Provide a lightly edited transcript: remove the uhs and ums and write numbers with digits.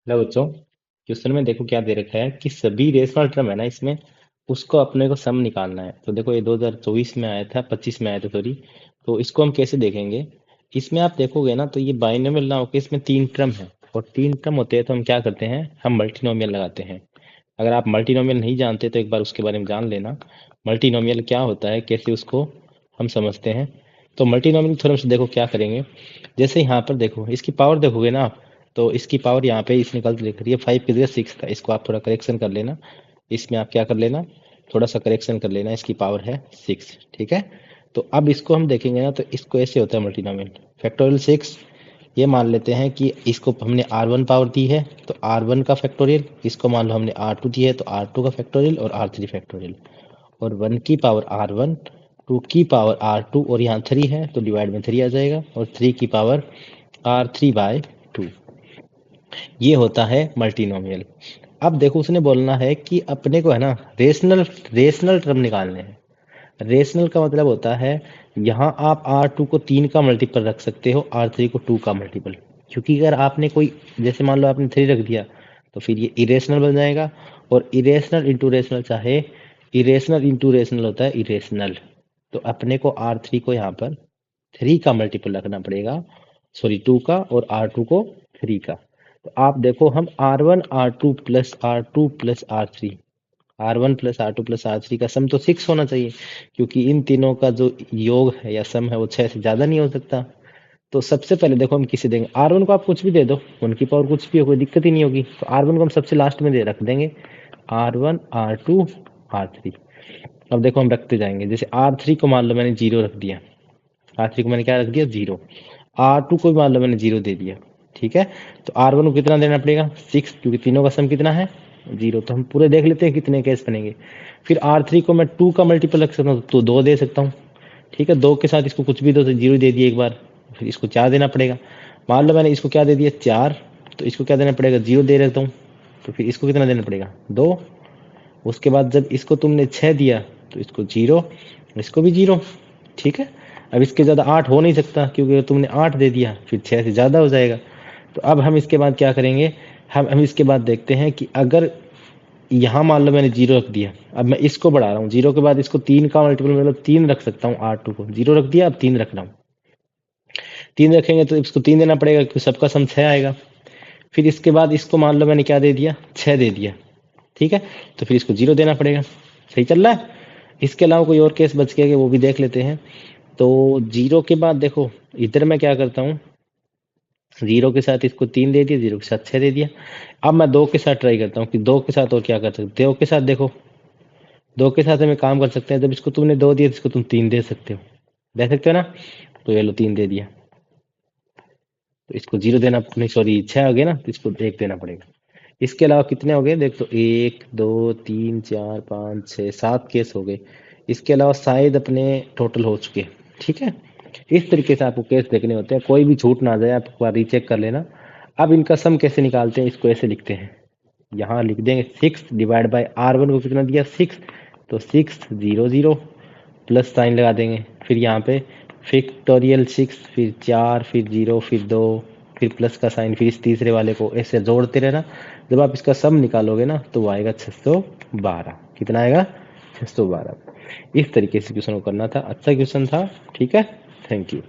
Hello बच्चों, question में देखो क्या दे रखा है कि सभी रेशनल टर्म है ना इसमें, उसको अपने को सम निकालना है। तो देखो ये 2024 में आया था, 25 में आया था सॉरी। तो इसको हम कैसे देखेंगे? इसमें आप देखोगे ना तो ये बाइनोमियल ना होकर इसमें तीन टर्म है, और तीन टर्म होते हैं तो हम क्या करते हैं, हम मल्टीनोमियल लगाते हैं। अगर आप मल्टीनोमियल नहीं जानते तो एक बार उसके बारे में जान लेना। मल्टीनोमियल क्या होता है, कैसे उसको हम समझते हैं। तो मल्टीनोमियल थ्योरम से देखो क्या करेंगे। जैसे यहाँ पर देखो इसकी पावर देखोगे ना आप, तो इसकी पावर यहाँ पे इसने गलत लिख रही है, 5 की जगह 6 था। इसको आप थोड़ा करेक्शन कर लेना। इसमें आप क्या कर लेना, थोड़ा सा करेक्शन कर लेना। इसकी पावर है 6, ठीक है। तो अब इसको हम देखेंगे ना तो इसको ऐसे होता है मल्टीनोमियल। फैक्टोरियल 6, ये मान लेते हैं कि इसको हमने R1 पावर दी है तो R1 का फैक्टोरियल, इसको मान लो हमने R2 दी है तो R2 का फैक्टोरियल और R3 फैक्टोरियल। और 1 की पावर R1, 2 की पावर R2 और यहाँ 3 है तो डिवाइड में 3 आ जाएगा, और 3 की पावर R3/2। ये होता है मल्टीनोमियल। अब देखो उसने बोलना है कि अपने को है ना रेशनल रेशनल टर्म निकालने हैं। रेशनल का मतलब होता है यहाँ आप R2 को 3 का मल्टीपल रख सकते हो, R3 को 2 का मल्टीपल। क्योंकि अगर आपने कोई, जैसे मान लो आपने 3 रख दिया तो फिर ये इरेशनल बन जाएगा। और इरेशनल इंटू रेशनल, चाहे इरेशनल इंटू रेशनल होता है इरेशनल। तो अपने को R3 को यहाँ पर 3 का मल्टीपल रखना पड़ेगा, सॉरी 2 का, और R2 को 3 का। तो आप देखो हम R1 R2 plus R2 plus R3, R1 plus R2 plus R3 का सम तो 6 होना चाहिए, क्योंकि इन तीनों का जो योग है या सम है वो 6 से ज़्यादा नहीं हो सकता। तो सबसे पहले देखो हम किसे देंगे, R1 को आप कुछ भी दे दो, उनकी पावर कुछ भी हो, कोई दिक्कत ही नहीं होगी। तो R1 को हम सबसे लास्ट में दे रख देंगे, R1 R2 R3। अब देखो हम रखते जाएंगे, जैसे R3 को मान लो मैंने 0 रख दिया, R3 को मैंने क्या रख दिया 0, R2 को भी मान लो मैंने 0 दे दिया, ठीक है। तो R1 को कितना देना पड़ेगा 6, क्योंकि तीनों का सम कितना है 0। तो हम पूरे देख लेते हैं कितने केस बनेंगे। फिर R3 को मैं 2 का मल्टीपल रख सकता हूँ तो 2 दे सकता हूँ, ठीक है। 2 के साथ इसको कुछ भी दो तो 0 दे दिया एक बार, फिर इसको 4 देना पड़ेगा। मान लो मैंने इसको क्या दे दिया 4, तो इसको क्या देना पड़ेगा 0 दे रखता हूँ, तो फिर इसको कितना देना पड़ेगा 2। उसके बाद जब इसको तुमने 6 दिया तो इसको 0, इसको भी 0, ठीक है। अब इसके ज़्यादा 8 हो नहीं सकता, क्योंकि अगर तुमने 8 दे दिया फिर 6 से ज़्यादा हो जाएगा। तो अब हम इसके बाद क्या करेंगे, हम इसके बाद देखते हैं कि अगर यहाँ मान लो मैंने 0 रख दिया, अब मैं इसको बढ़ा रहा हूँ, 0 के बाद इसको 3 का मल्टीपल मतलब 3 रख सकता हूँ। R2 को 0 रख दिया, अब 3 रख रहा हूँ। 3 रखेंगे तो इसको 3 देना पड़ेगा, क्योंकि सबका सम 6 आएगा। फिर इसके बाद इसको मान लो मैंने क्या दे दिया 6 दे दिया, ठीक है। तो फिर इसको 0 देना पड़ेगा। सही चल रहा है। इसके अलावा कोई और केस बच गया कि वो भी देख लेते हैं। तो 0 के बाद देखो इधर मैं क्या करता हूँ, 0 के साथ इसको 3 दे दिया, 0 के साथ 6 दे दिया। अब मैं 2 के साथ ट्राई करता हूँ कि 2 के साथ और क्या कर सकते हो। 2 के साथ देखो, 2 के साथ हमें काम कर सकते हैं, जब इसको तुमने 2 दिया तो इसको तुम 3 दे सकते हो, दे सकते हो ना। तो ये लो 3 दे दिया, तो इसको 0 देना नहीं, सॉरी 6 हो गया ना, तो इसको 1 देना पड़ेगा। इसके अलावा कितने हो गए देख, तो 1 2 3 4 5 6 7 केस हो गए। इसके अलावा शायद अपने टोटल हो चुके, ठीक है। इस तरीके से आपको केस देखने होते हैं, कोई भी छूट ना जाए, आप एक बार रीचेक कर लेना। अब इनका सम कैसे निकालते हैं, इसको ऐसे लिखते हैं, यहाँ लिख देंगे 6 डिवाइड बाय R1 को कितना दिया 6, तो 6 0 0 प्लस साइन लगा देंगे। फिर यहाँ पे फैक्टोरियल 6, फिर 4, फिर 0, फिर 2, फिर प्लस का साइन, फिर इस तीसरे वाले को ऐसे जोड़ते रहना। जब आप इसका सम निकालोगे ना तो वो आएगा 612। कितना आएगा 612। इस तरीके से क्वेश्चन को करना था, अच्छा क्वेश्चन था, ठीक है। Thank you.